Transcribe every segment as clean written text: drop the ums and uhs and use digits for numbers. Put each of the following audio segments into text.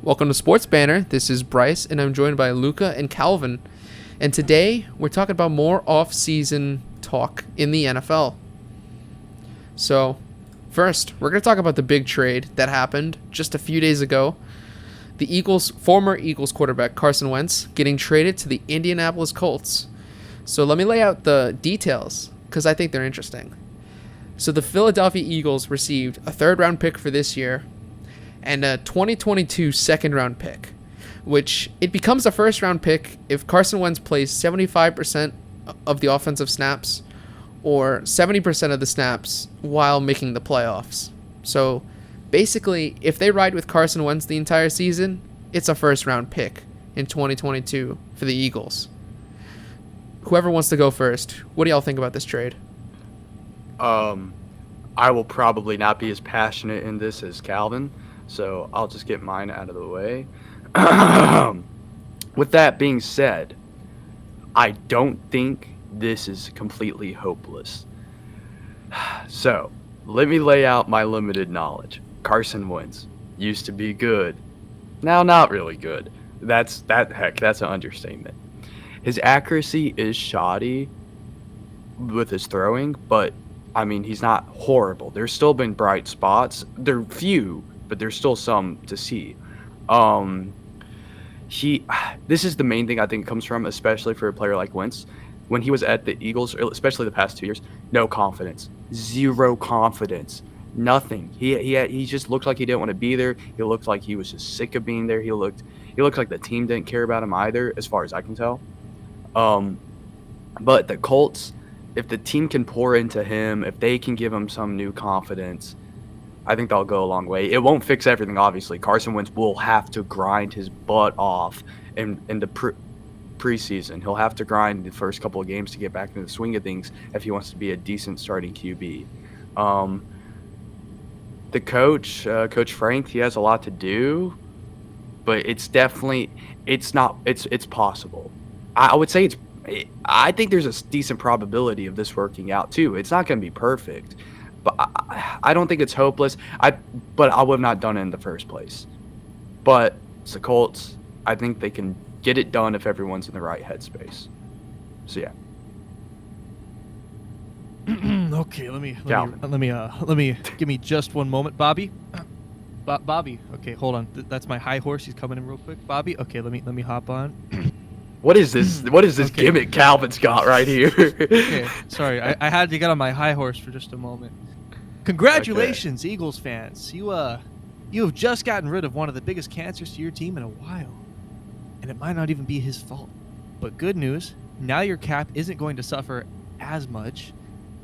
Welcome to SportsBanter. This is Bryce, and I'm joined by Luca and Calvin. And today, we're talking about more off-season talk in the NFL. So, first, we're going to talk about the big trade that happened just a few days ago. The former Eagles quarterback Carson Wentz getting traded to the Indianapolis Colts. So let me lay out the details, because I think they're interesting. So the Philadelphia Eagles received a third-round pick for this year, and a 2022 second-round pick, which it becomes a first-round pick if Carson Wentz plays 75% of the offensive snaps or 70% of the snaps while making the playoffs. So basically, if they ride with Carson Wentz the entire season, it's a first-round pick in 2022 for the Eagles. Whoever wants to go first, what do y'all think about this trade? I will probably not be as passionate in this as Calvin, so I'll just get mine out of the way. With that being said, I don't think this is completely hopeless. So, let me lay out my limited knowledge. Carson Wentz used to be good. Now not really good. That's an understatement. His accuracy is shoddy with his throwing, but I mean, he's not horrible. There's still been bright spots. They're few, but there's still some to see. This is the main thing I think comes from, especially for a player like Wentz. When he was at the Eagles, especially the past 2 years, no confidence, zero confidence, nothing. He just looked like he didn't want to be there. He looked like he was just sick of being there. He looked like the team didn't care about him either, as far as I can tell. But the Colts, if the team can pour into him, if they can give him some new confidence, I think they'll go a long way. It won't fix everything, obviously. Carson Wentz will have to grind his butt off in the preseason. He'll have to grind the first couple of games to get back into the swing of things if he wants to be a decent starting QB. The coach, Coach Frank, he has a lot to do, but it's possible. I would say I think there's a decent probability of this working out too. It's not going to be perfect, but I don't think it's hopeless. But I would have not done it in the first place. But it's the Colts. I think they can get it done if everyone's in the right headspace. So yeah. Okay, let me give me just one moment, Bobby. Bobby, okay, hold on. That's my high horse. He's coming in real quick. Bobby, okay, let me hop on. What is this? What is this gimmick Calvin's got right here? Okay, sorry, I had to get on my high horse for just a moment. Congratulations, okay. Eagles fans. You have just gotten rid of one of the biggest cancers to your team in a while, and it might not even be his fault. But good news, now your cap isn't going to suffer as much,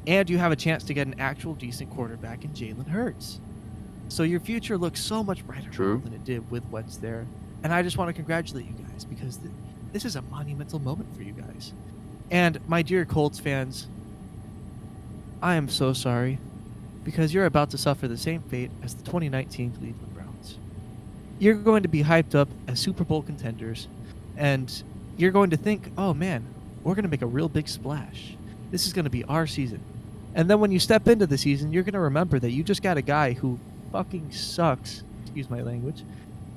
and you have a chance to get an actual decent quarterback in Jalen Hurts. So your future looks so much brighter than it did with Wentz there. And I just want to congratulate you guys because this is a monumental moment for you guys. And my dear Colts fans, I am so sorry because you're about to suffer the same fate as the 2019 Cleveland Browns. You're going to be hyped up as Super Bowl contenders, and you're going to think, oh man, we're going to make a real big splash. This is going to be our season. And then when you step into the season, you're going to remember that you just got a guy who fucking sucks, excuse my language,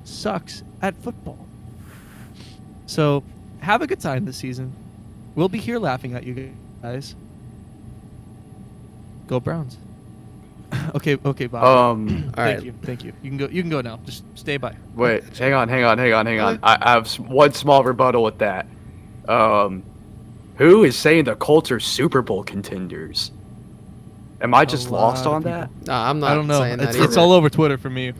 sucks at football. So have a good time this season. We'll be here laughing at you guys. Go Browns. Okay, Bob. Thank you. You can go now. Just stay by. Wait, hang on. I have one small rebuttal with that. Who is saying the Colts are Super Bowl contenders? Am I just lost on that? No, I'm not. I don't know. Saying that it's all over Twitter for me.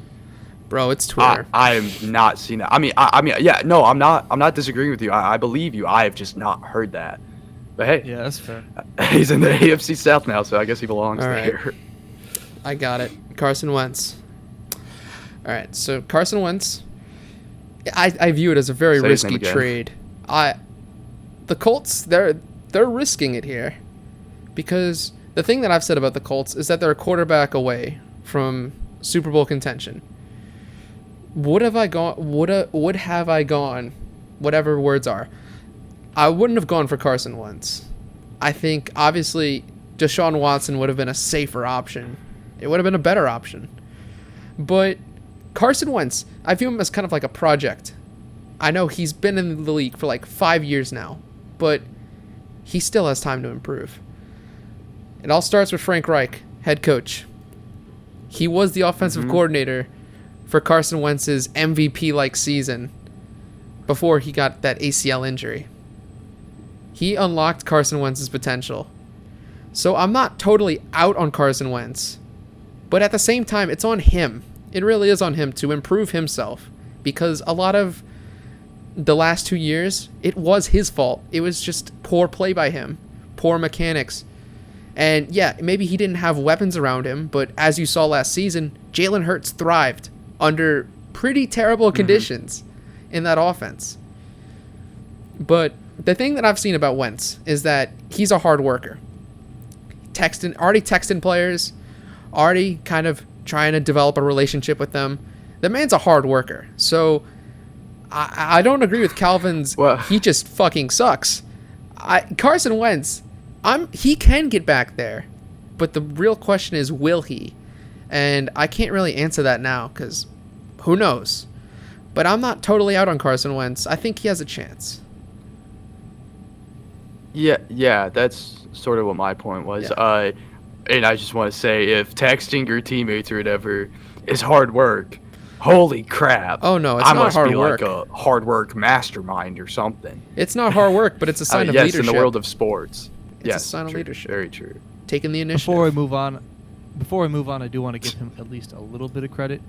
Bro, it's Twitter. I have not seen that. I mean, yeah, no, I'm not disagreeing with you. I believe you. I have just not heard that. But hey, yeah, that's fair. He's in the AFC South now, so I guess he belongs there. Right. I got it. Carson Wentz. All right, so Carson Wentz, I view it as a very risky trade. The Colts, they're risking it here because the thing that I've said about the Colts is that they're a quarterback away from Super Bowl contention. Would have I gone, whatever words are, I wouldn't have gone for Carson Wentz. I think, obviously, Deshaun Watson would have been a safer option. It would have been a better option. But Carson Wentz, I view him as kind of like a project. I know he's been in the league for like 5 years now, but he still has time to improve. It all starts with Frank Reich, head coach. He was the offensive coordinator for Carson Wentz's MVP-like season before he got that ACL injury. He unlocked Carson Wentz's potential. So I'm not totally out on Carson Wentz, but at the same time, it's on him. It really is on him to improve himself, because a lot of the last 2 years, it was his fault. It was just poor play by him, poor mechanics. And yeah, maybe he didn't have weapons around him, but as you saw last season, Jalen Hurts thrived under pretty terrible conditions in that offense. But the thing that I've seen about Wentz is that he's a hard worker. Already texting players, already kind of trying to develop a relationship with them. The man's a hard worker. So I don't agree with Calvin's, he just fucking sucks. Carson Wentz, he can get back there, but the real question is, will he? And I can't really answer that now, because who knows? But I'm not totally out on Carson Wentz. I think he has a chance. Yeah, that's sort of what my point was. Yeah. And I just want to say, if texting your teammates or whatever is hard work, holy crap. Oh, no, it's not hard work. I must be like a hard work mastermind or something. It's not hard work, but it's a sign of yes, leadership. in the world of sports. It's a sign of leadership. Very true. Taking the initiative. Before we move on, I do want to give him at least a little bit of credit.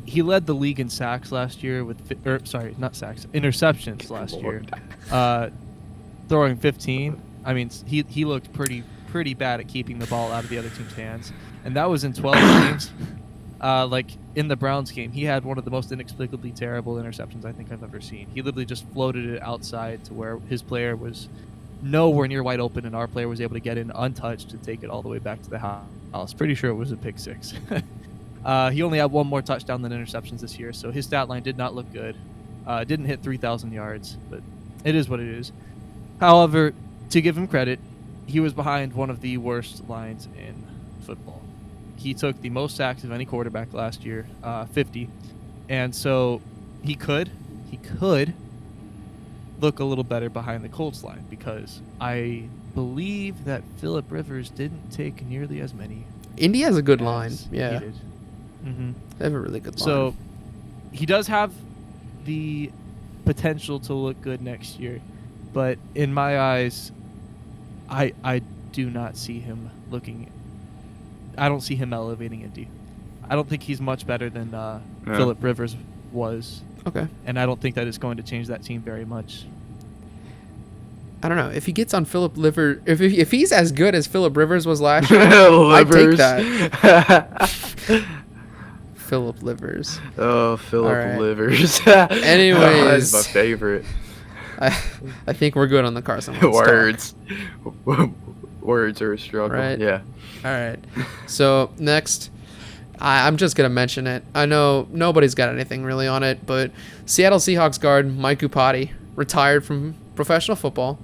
He led the league in sacks last year interceptions last year. Throwing 15. I mean, he looked pretty bad at keeping the ball out of the other team's hands, and that was in 12 games. Like in the Browns game, he had one of the most inexplicably terrible interceptions I think I've ever seen. He literally just floated it outside to where his player was nowhere near wide open, and our player was able to get in untouched and take it all the way back to the house. Pretty sure it was a pick six. He only had one more touchdown than interceptions this year, so his stat line did not look good. Didn't hit 3,000 yards, but it is what it is. However, to give him credit, he was behind one of the worst lines in football. He took the most sacks of any quarterback last year, 50. And so he could look a little better behind the Colts line, because I believe that Phillip Rivers didn't take nearly as many. Indy has a good line. Yeah. They have a really good line. So he does have the potential to look good next year, but in my eyes, I do not see him looking. I don't see him elevating Indy. I don't think he's much better than Phillip Rivers was. Okay. And I don't think that it's going to change that team very much. I don't know. If he gets on Phillip Rivers, if he's as good as Phillip Rivers was last year, I'd take that. Phillip Livers. Oh, Phillip Livers. Anyways. That's my favorite. I think we're good on the Carson Wentz Words. Words are a struggle. Right? Yeah. All right. So next, I'm just going to mention it. I know nobody's got anything really on it, but Seattle Seahawks guard Mike Iupati retired from professional football.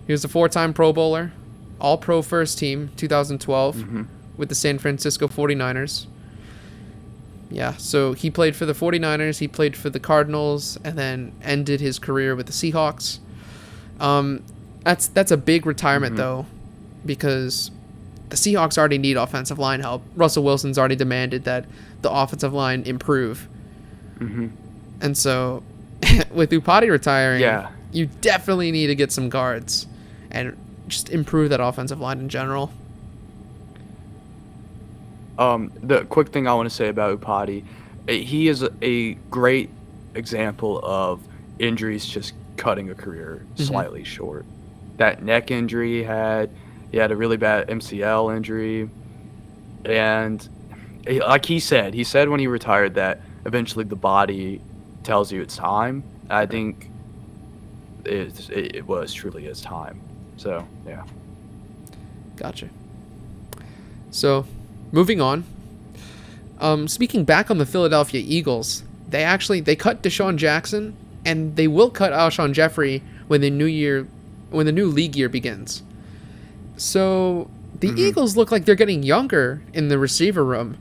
He was a 4-time Pro Bowler, All-Pro First Team 2012 with the San Francisco 49ers. Yeah, so he played for the 49ers, he played for the Cardinals, and then ended his career with the Seahawks. That's a big retirement, though, because the Seahawks already need offensive line help. Russell Wilson's already demanded that the offensive line improve. And so, with Iupati retiring, you definitely need to get some guards and just improve that offensive line in general. The quick thing I want to say about Iupati, he is a great example of injuries just cutting a career slightly short. That neck injury he had a really bad MCL injury, and like he said when he retired that eventually the body tells you it's time. I think it was truly his time. So yeah. Gotcha. So, moving on. Speaking back on the Philadelphia Eagles, they cut Deshaun Jackson, and they will cut Alshon Jeffrey when the new league year begins. So the Eagles look like they're getting younger in the receiver room.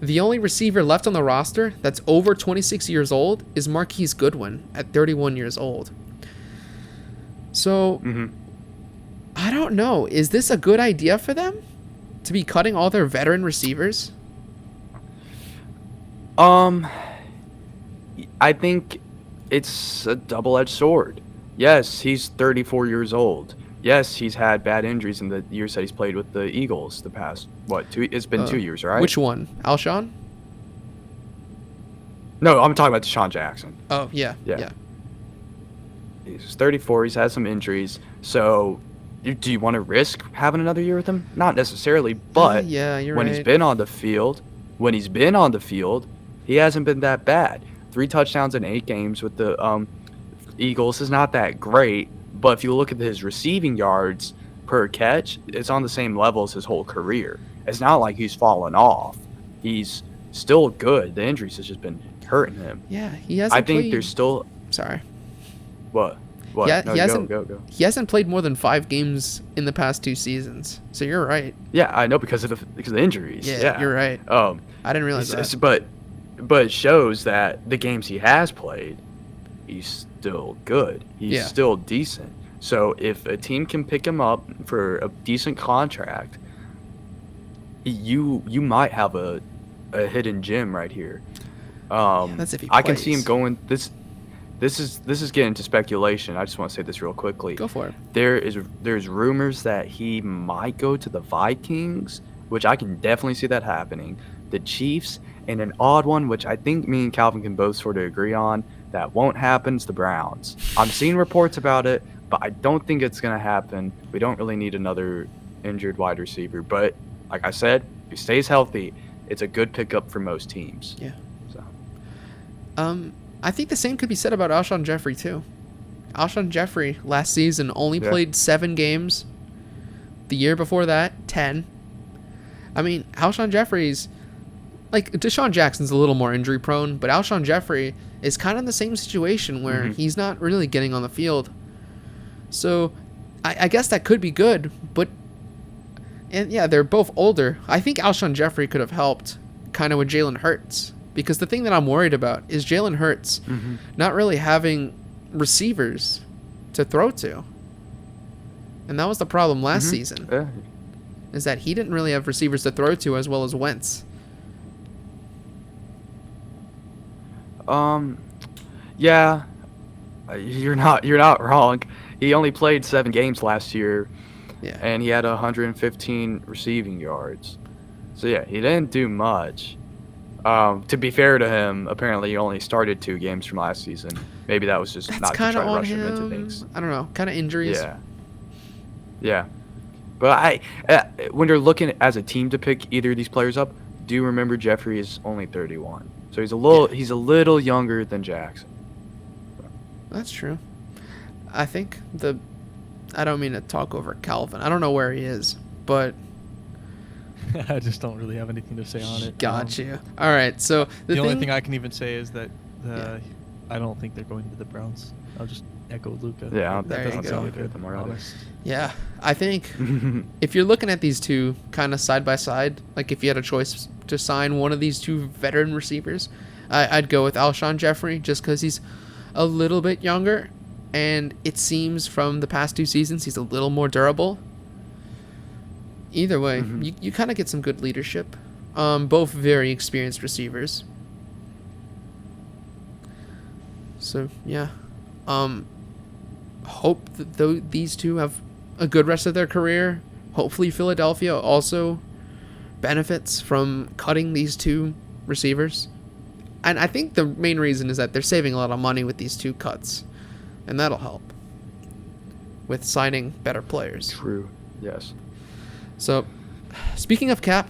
The only receiver left on the roster that's over 26 years old is Marquise Goodwin at 31 years old. So, I don't know. Is this a good idea for them to be cutting all their veteran receivers? I think it's a double-edged sword. Yes, he's 34 years old. Yes, he's had bad injuries in the years that he's played with the Eagles the past, it's been 2 years, right? Which one? Alshon? No, I'm talking about Deshaun Jackson. Oh, yeah. He's 34. He's had some injuries. So, do you want to risk having another year with him? Not necessarily, but yeah, you're when right. he's been on the field, he hasn't been that bad. 3 touchdowns in 8 games with the Eagles is not that great, but if you look at his receiving yards per catch, it's on the same level as his whole career. It's not like he's fallen off. He's still good. The injuries has just been hurting him. Yeah, he hasn't I think played... there's still... Sorry. What? Yeah, No, he hasn't. Go. He hasn't played more than 5 games in the past 2 seasons. So you're right. Yeah, I know because of the injuries. Yeah, you're right. I didn't realize that. But it shows that the games he has played, he's still good. He's still decent. So if a team can pick him up for a decent contract, you might have a hidden gem right here. That's if he I can see him plays. going This is getting into speculation. I just want to say this real quickly. Go for it. There's rumors that he might go to the Vikings, which I can definitely see that happening. The Chiefs, and an odd one, which I think me and Calvin can both sort of agree on, that won't happen, is the Browns. I'm seeing reports about it, but I don't think it's going to happen. We don't really need another injured wide receiver. But like I said, if he stays healthy, it's a good pickup for most teams. Yeah. So. I think the same could be said about Alshon Jeffrey too. Alshon Jeffrey last season only played 7 games. The year before that, 10. I mean, Alshon Jeffrey's like Deshaun Jackson's a little more injury prone, but Alshon Jeffrey is kind of in the same situation where he's not really getting on the field. So, I guess that could be good, but they're both older. I think Alshon Jeffrey could have helped kind of with Jalen Hurts. Because the thing that I'm worried about is Jalen Hurts not really having receivers to throw to. And that was the problem last season. Yeah. Is that he didn't really have receivers to throw to as well as Wentz. Yeah. You're not wrong. He only played 7 games last year. Yeah. And he had 115 receiving yards. So yeah, he didn't do much. To be fair to him, apparently he only started 2 games from last season. Maybe that was just That's not to kind try of to on rush him into him. things. I don't know. Kind of injuries. Yeah. But when you're looking as a team to pick either of these players up, do remember Jeffrey is only 31. So he's a little younger than Jackson. That's true. I think I don't mean to talk over Calvin. I don't know where he is, but I just don't really have anything to say on it. Got you. All right. So the only thing I can even say is that I don't think they're going to the Browns. I'll just echo Luca. Yeah, there that you doesn't go. sound good. I'm honest. Yeah, I think if you're looking at these two kind of side by side, like if you had a choice to sign one of these 2 veteran receivers, I'd go with Alshon Jeffrey just because he's a little bit younger, and it seems from the past 2 seasons he's a little more durable. Either way, you kind of get some good leadership. Both very experienced receivers. So, yeah. Hope that these 2 have a good rest of their career. Hopefully Philadelphia also benefits from cutting these 2 receivers. And I think the main reason is that they're saving a lot of money with these 2 cuts. And that'll help with signing better players. True. Yes. So, speaking of cap,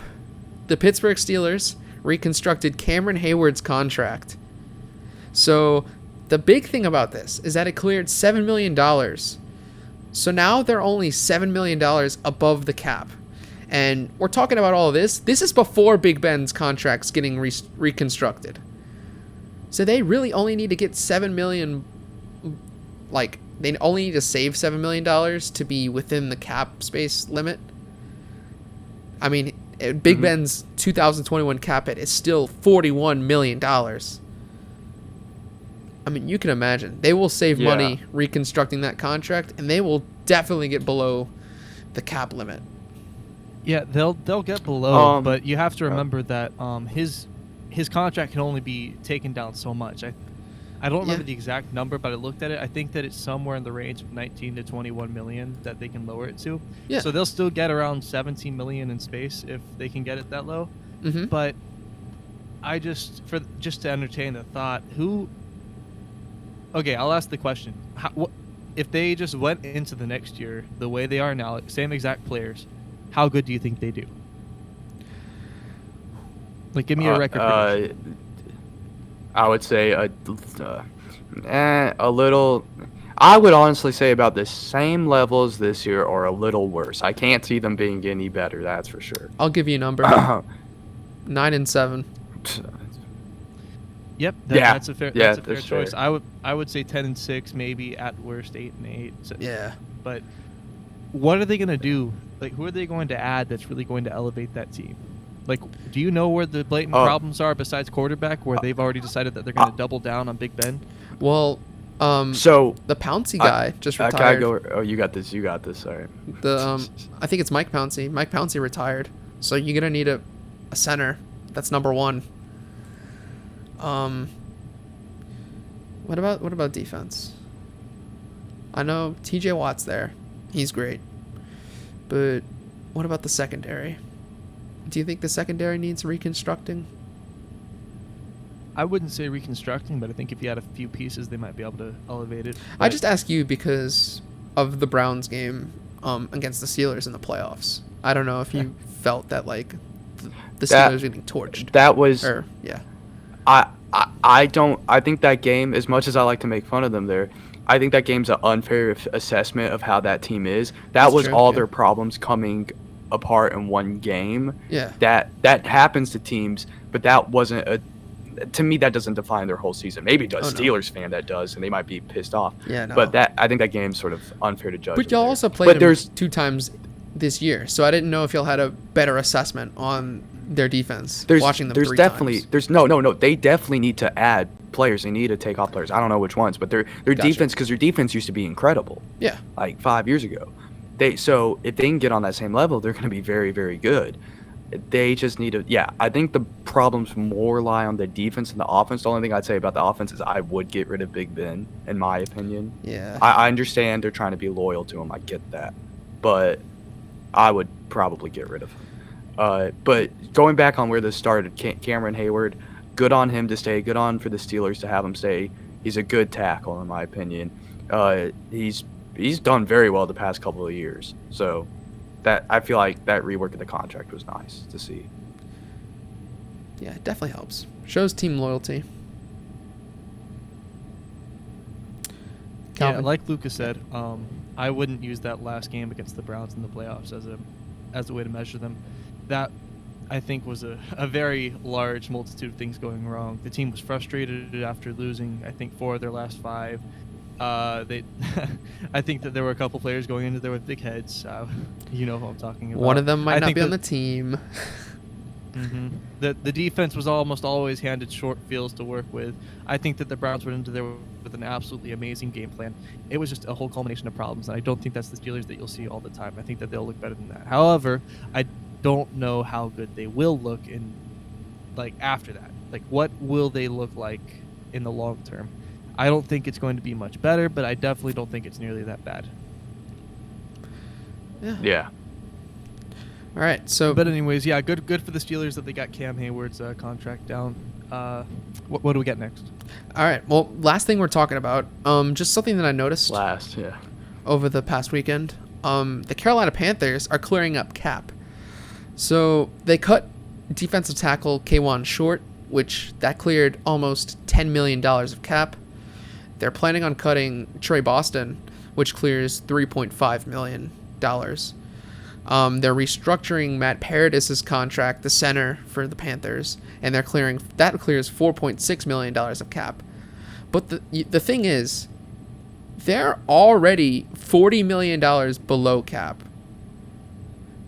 the Pittsburgh Steelers reconstructed Cameron Hayward's contract. So, the big thing about this is that it cleared $7 million. So now they're only $7 million above the cap. And we're talking about all of this. This is before Big Ben's contract's getting reconstructed. So they really only need to get $7 million. Like, they only need to save $7 million to be within the cap space limit. I mean, Big Ben's 2021 cap hit is still $41 million. I mean, you can imagine. They will save money reconstructing that contract, and they will definitely get below the cap limit. Yeah, they'll get below, but you have to remember that his contract can only be taken down so much. I don't remember the exact number, but I looked at it. I think that it's somewhere in the range of 19 to 21 million that they can lower it to. Yeah. So they'll still get around 17 million in space if they can get it that low. Mm-hmm. But I just to entertain the thought, okay, I'll ask the question. If they just went into the next year the way they are now, same exact players, how good do you think they do? Like, give me a record prediction. I would say a little. I would honestly say about the same level as this year or a little worse. I can't see them being any better. That's for sure. I'll give you a number. 9-7. Yep. That's a fair choice. Fair. I would say 10-6, maybe at worst 8-8. So, yeah. But what are they going to do? Like, who are they going to add that's really going to elevate that team? Like, do you know where the blatant problems are besides quarterback, where they've already decided that they're going to double down on Big Ben? Well, so the Pouncey guy just retired. You got this. All right. I think it's Mike Pouncey. Mike Pouncey retired, so you're gonna need a center. That's number one. What about defense? I know T.J. Watt's there. He's great. But what about the secondary? Do you think the secondary needs reconstructing? I wouldn't say reconstructing, but I think if you had a few pieces, they might be able to elevate it. I just ask you because of the Browns game against the Steelers in the playoffs. I don't know if you felt that, like, the Steelers were getting torched. That was... yeah. I think that game, as much as I like to make fun of them there, I think that game's an unfair assessment of how that team is. That was all their problems coming apart in one game. Yeah. That happens to teams, but that wasn't to me, that doesn't define their whole season. Maybe it does. Steelers fan that does, and they might be pissed off. Yeah, no. But I think that game's sort of unfair to judge. But y'all also played them 2 times this year, so I didn't know if y'all had a better assessment on their defense. Watching them 3 times. They definitely need to add players. They need to take off players. I don't know which ones, but their defense, because their defense used to be incredible. Yeah. Like 5 years ago. So if they can get on that same level, they're going to be very, very good. They just need to. Yeah, I think the problems more lie on the defense and the offense. The only thing I'd say about the offense is I would get rid of Big Ben, in my opinion. Yeah. I understand they're trying to be loyal to him. I get that, but I would probably get rid of him. But going back on where this started, Cameron Hayward, good on him to stay. Good on for the Steelers to have him stay. He's a good tackle, in my opinion. He's done very well the past couple of years. So that I feel like that rework of the contract was nice to see. Yeah, it definitely helps. Shows team loyalty. Calvin? Yeah, like Luca said, I wouldn't use that last game against the Browns in the playoffs as a way to measure them. That, I think, was a very large multitude of things going wrong. The team was frustrated after losing, I think, 4 of their last 5. I think that there were a couple players going into there with big heads. You know who I'm talking about. One of them might not be on the team. Mm-hmm. The defense was almost always handed short fields to work with. I think that the Browns went into there with an absolutely amazing game plan. It was just a whole culmination of problems, and I don't think that's the Steelers that you'll see all the time. I think that they'll look better than that. However, I don't know how good they will look after that. Like, what will they look like in the long term? I don't think it's going to be much better, but I definitely don't think it's nearly that bad. Yeah. All right. So, but anyways, yeah, good for the Steelers that they got Cam Hayward's contract down. What do we get next? All right. Well, last thing we're talking about, just something that I noticed over the past weekend. The Carolina Panthers are clearing up cap. So they cut defensive tackle K1 Short, which that cleared almost $10 million of cap. They're planning on cutting Trey Boston, which clears $3.5 million. They're restructuring Matt Paradis' contract, the center for the Panthers, and that clears $4.6 million of cap. But the thing is, they're already $40 million below cap.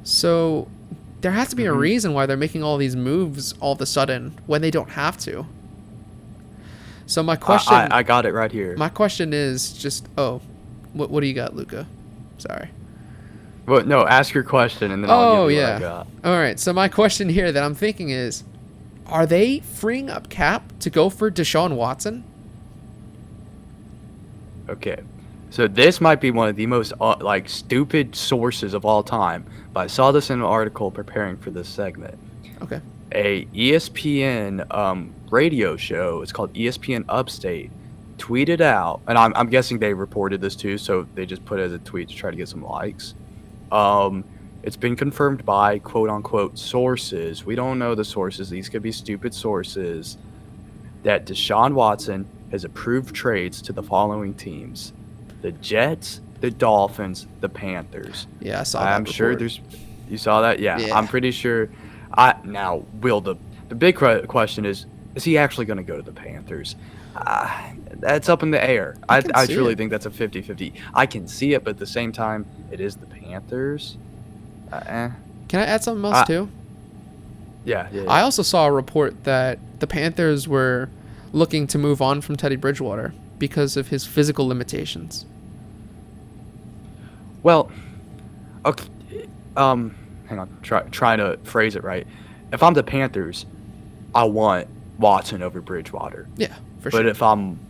So there has to be a reason why they're making all these moves all of a sudden when they don't have to. So my question... I got it right here. My question is just... Oh, what do you got, Luca? Sorry. Well, no, ask your question and then I'll give you what I got. All right, so my question here that I'm thinking is, are they freeing up cap to go for Deshaun Watson? Okay. So this might be one of the most stupid sources of all time, but I saw this in an article preparing for this segment. Okay. A ESPN radio show, it's called ESPN Upstate, tweeted out, and I'm guessing they reported this too, so they just put it as a tweet to try to get some likes. It's been confirmed by quote-unquote sources. We don't know the sources. These could be stupid sources. That Deshaun Watson has approved trades to the following teams: the Jets, the Dolphins, the Panthers. Yeah, I saw that. I'm sure there's... You saw that? Yeah. I'm pretty sure... Now, will the big question is he actually going to go to the Panthers? That's up in the air. I truly think that's a 50-50. I can see it, but at the same time, it is the Panthers. Can I add something else too? Yeah. I also saw a report that the Panthers were looking to move on from Teddy Bridgewater because of his physical limitations. Well, okay. Hang on. Trying to phrase it right. If I'm the Panthers, I want Watson over Bridgewater. Yeah, for sure.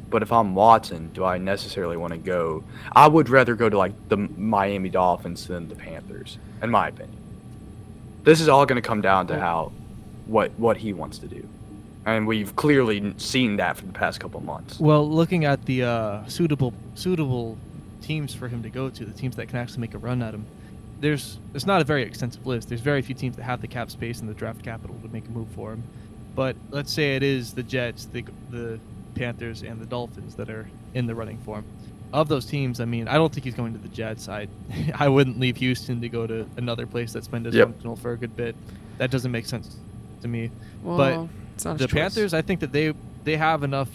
But if I'm Watson, do I necessarily want to go? I would rather go to the Miami Dolphins than the Panthers, in my opinion. This is all going to come down to what he wants to do, and we've clearly seen that for the past couple months. Well, looking at the suitable teams for him to go to, the teams that can actually make a run at him, it's not a very extensive list. There's very few teams that have the cap space and the draft capital to make a move for him. But let's say it is the Jets, the Panthers, and the Dolphins that are in the running for him. Of those teams, I mean, I don't think he's going to the Jets. I wouldn't leave Houston to go to another place that's been dysfunctional for a good bit. That doesn't make sense to me. Well, but it's not the Panthers, I think that they have enough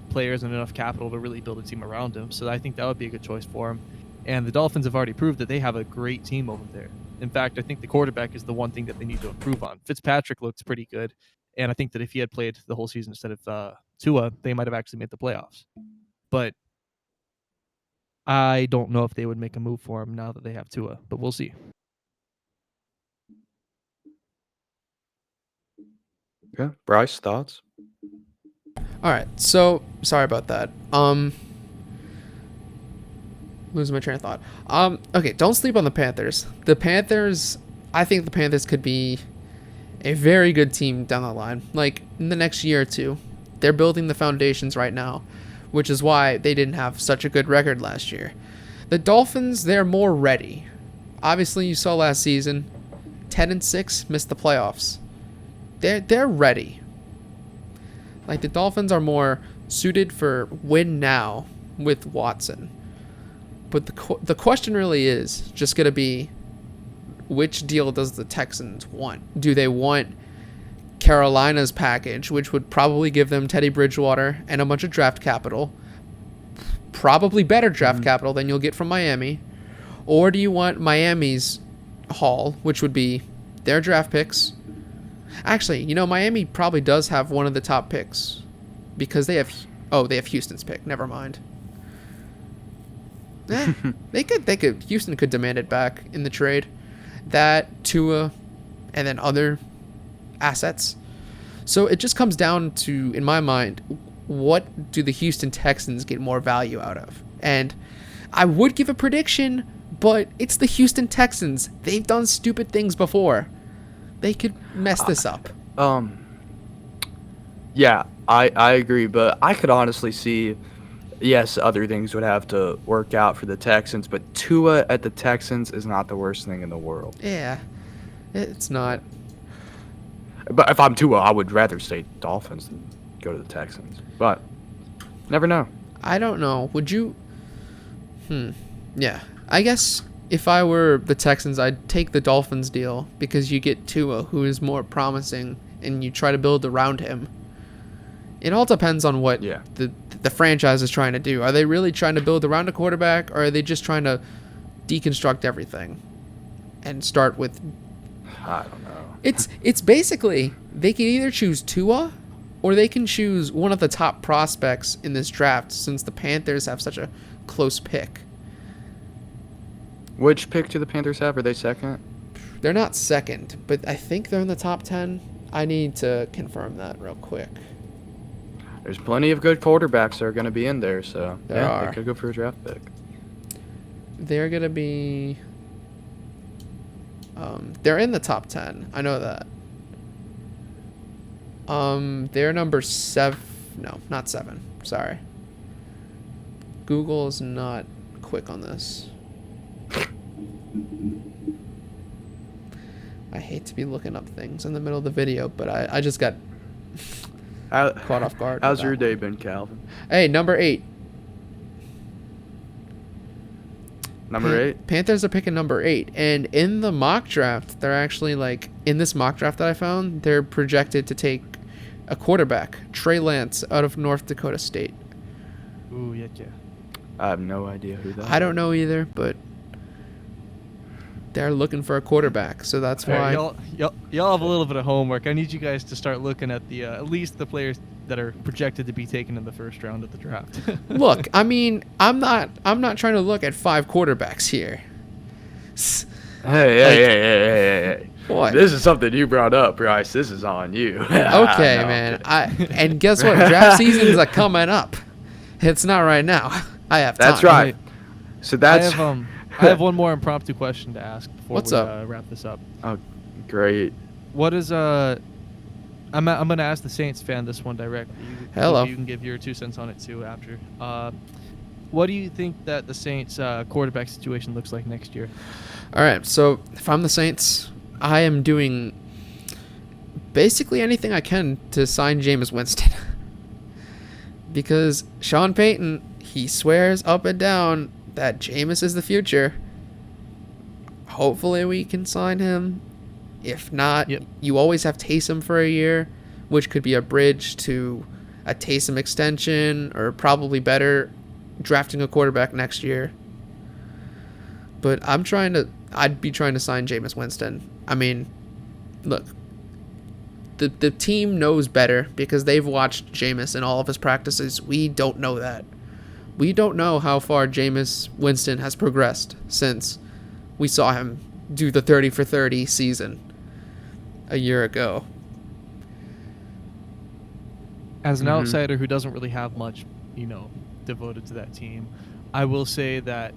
players and enough capital to really build a team around him. So I think that would be a good choice for him. And the Dolphins have already proved that they have a great team over there. In fact, I think the quarterback is the one thing that they need to improve on. Fitzpatrick looks pretty good. And I think that if he had played the whole season instead of Tua, they might have actually made the playoffs. But I don't know if they would make a move for him now that they have Tua, but we'll see. Yeah, Bryce, thoughts? All right, so sorry about that. Losing my train of thought. Okay, don't sleep on the Panthers. I think the Panthers could be a very good team down the line, like in the next year or two. They're building the foundations right now, which is why they didn't have such a good record last year. The Dolphins, they're more ready. Obviously, you saw last season, 10-6, missed the playoffs. They're ready. Like, the Dolphins are more suited for win now with Watson. But the question really is just going to be, which deal does the Texans want? Do they want Carolina's package, which would probably give them Teddy Bridgewater and a bunch of draft capital, probably better draft capital than you'll get from Miami? Or do you want Miami's haul, which would be their draft picks? Actually, Miami probably does have one of the top picks because they have Houston's pick. Never mind. Houston could demand it back in the trade. That, Tua, and then other assets. So it just comes down to, in my mind, what do the Houston Texans get more value out of? And I would give a prediction, but it's the Houston Texans. They've done stupid things before. They could mess this up. Yeah, I agree, but I could honestly see, yes, other things would have to work out for the Texans, but Tua at the Texans is not the worst thing in the world. Yeah, it's not. But if I'm Tua, I would rather stay Dolphins than go to the Texans. But never know. I don't know. Would you? Yeah. I guess if I were the Texans, I'd take the Dolphins deal because you get Tua, who is more promising, and you try to build around him. It all depends on what the franchise is trying to do. Are they really trying to build around a quarterback, or are they just trying to deconstruct everything and start with I don't know. It's basically they can either choose Tua or they can choose one of the top prospects in this draft since the Panthers have such a close pick. Which pick do the Panthers have? Are they second? They're not second, but I think they're in the top 10. I need to confirm that real quick. There's plenty of good quarterbacks that are going to be in there, so There are. they could go for a draft pick. They're going to be... they're in the top 10. I know that. They're number 7. No, not 7. Sorry. Google is not quick on this. I hate to be looking up things in the middle of the video, but I just got caught off guard. How's your day been, Calvin? Hey, number 8. Number 8? Panthers are picking number 8. And in the mock draft, they're actually like, in this mock draft that I found, they're projected to take a quarterback, Trey Lance, out of North Dakota State. Ooh, yeah. I have no idea who that is. I don't know either, but they're looking for a quarterback, so that's why. Y'all have a little bit of homework. I need you guys to start looking at the at least the players that are projected to be taken in the first round of the draft. Look, I mean, I'm not trying to look at 5 quarterbacks here. Hey. What? This is something you brought up, Bryce. This is on you. Okay, No, man. And guess what? Draft seasons are coming up. It's not right now. I have time. That's right. So that's... I have one more impromptu question to ask before What's we up? Wrap this up. Oh, great. What is I'm going to ask the Saints fan this one directly. Hello. You can give your 2 cents on it too after. What do you think that the Saints quarterback situation looks like next year? All right, so if I'm the Saints, I am doing basically anything I can to sign Jameis Winston. Because Sean Payton, he swears up and down that Jameis is the future. Hopefully we can sign him. If not, you always have Taysom for a year, which could be a bridge to a Taysom extension or probably better, drafting a quarterback next year. But I'd be trying to sign Jameis Winston. I mean, look, the team knows better because they've watched Jameis in all of his practices. We don't know that. We don't know how far Jameis Winston has progressed since we saw him do the 30 for 30 season a year ago. As an outsider who doesn't really have much, devoted to that team, I will say that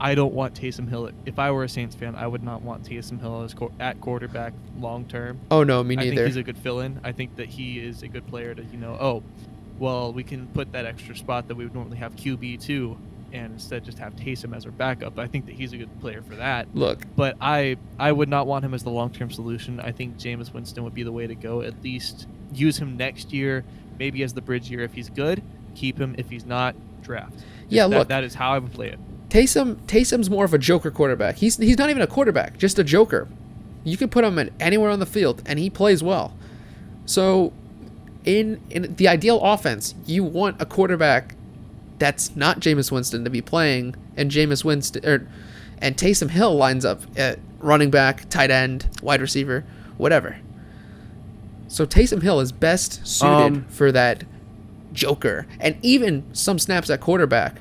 I don't want Taysom Hill. If I were a Saints fan, I would not want Taysom Hill as at quarterback long term. Oh, no, me neither. I think he's a good fill-in. I think that he is a good player to, we can put that extra spot that we would normally have QB2 and instead just have Taysom as our backup. I think that he's a good player for that. Look. But I would not want him as the long-term solution. I think Jameis Winston would be the way to go. At least use him next year, maybe as the bridge year. If he's good, keep him. If he's not, draft. Look. That is how I would play it. Taysom's more of a joker quarterback. He's not even a quarterback, just a joker. You can put him anywhere on the field, and he plays well. So, in the ideal offense, you want a quarterback that's not Jameis Winston to be playing, and and Taysom Hill lines up at running back, tight end, wide receiver, whatever. So Taysom Hill is best suited for that joker, and even some snaps at quarterback.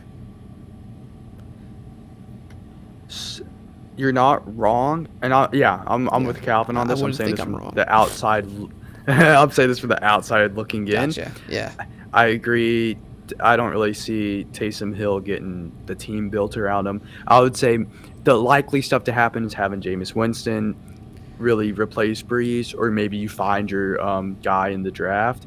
You're not wrong, and I'm with Calvin on this. I'm saying this from the outside. I'm saying this from the outside looking in. Gotcha. Yeah, I agree. I don't really see Taysom Hill getting the team built around him. I would say the likely stuff to happen is having Jameis Winston really replace Breeze, or maybe you find your guy in the draft.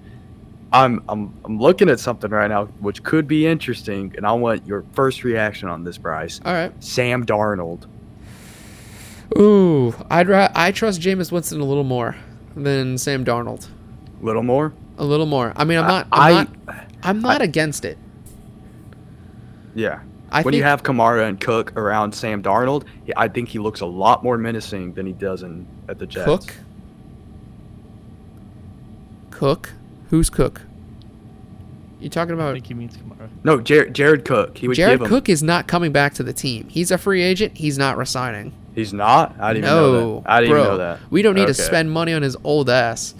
I'm looking at something right now which could be interesting, and I want your first reaction on this, Bryce. All right. Sam Darnold. Ooh, I trust Jameis Winston a little more than Sam Darnold. Little more? A little more. I mean, I'm not against it. Yeah. When you have Kamara and Cook around Sam Darnold, I think he looks a lot more menacing than he does at the Jets. Cook? Who's Cook? You talking about? I think he means Kamara. No, Jared Cook. Jared Cook is not coming back to the team. He's a free agent. He's not resigning. He's not? I didn't even No, know that. I didn't bro. even know that. We don't need to Okay. spend money on his old ass.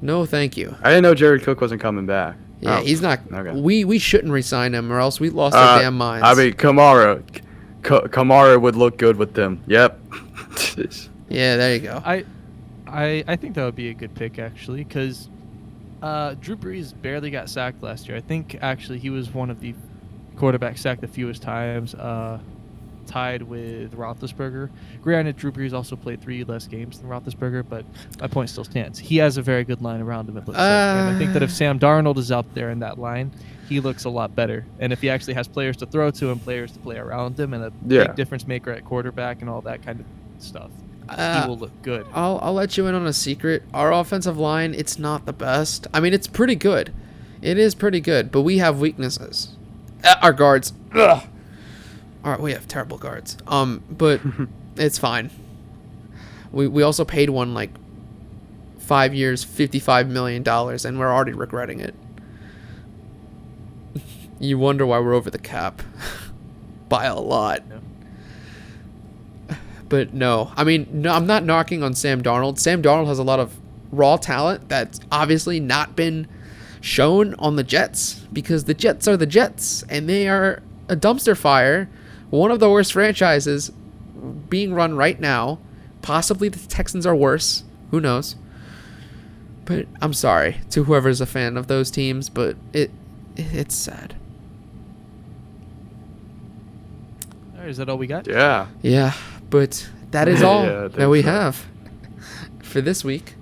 No, thank you. I didn't know Jared Cook wasn't coming back. Yeah, Oh, he's not. okay. We shouldn't re-sign him, or else we lost our damn minds. I mean, Kamara would look good with them. Yep. yeah, there you go. I think that would be a good pick actually, because Drew Brees barely got sacked last year. I think actually he was one of the quarterbacks sacked the fewest times, tied with Roethlisberger. Granted, Drew Brees also played 3 less games than Roethlisberger, but my point still stands. He has a very good line around him, it looks like. And I think that if Sam Darnold is out there in that line, he looks a lot better. And if he actually has players to throw to and players to play around him and a big difference maker at quarterback and all that kind of stuff, he will look good. I'll let you in on a secret. Our offensive line, it's not the best. I mean, it's pretty good. It is pretty good, but we have weaknesses. Our guards. Ugh. All right, we have terrible guards. But it's fine. We also paid one like 5 years, $55 million, and we're already regretting it. You wonder why we're over the cap by a lot. No. But no, I mean, no, I'm not knocking on Sam Darnold. Sam Darnold has a lot of raw talent that's obviously not been shown on the Jets, because the Jets are the Jets, and they are a dumpster fire. One of the worst franchises being run right now. Possibly the Texans are worse. Who knows? But I'm sorry to whoever's a fan of those teams, but it's sad. All right, is that all we got? Yeah. Yeah, but that is all Yeah, I that think we so. have for this week.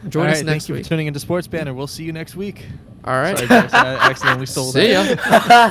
Join All us right, next thank you week. for tuning into Sports Banter. We'll see you next week. All right. Sorry, Bryce, I accidentally stole See that. ya.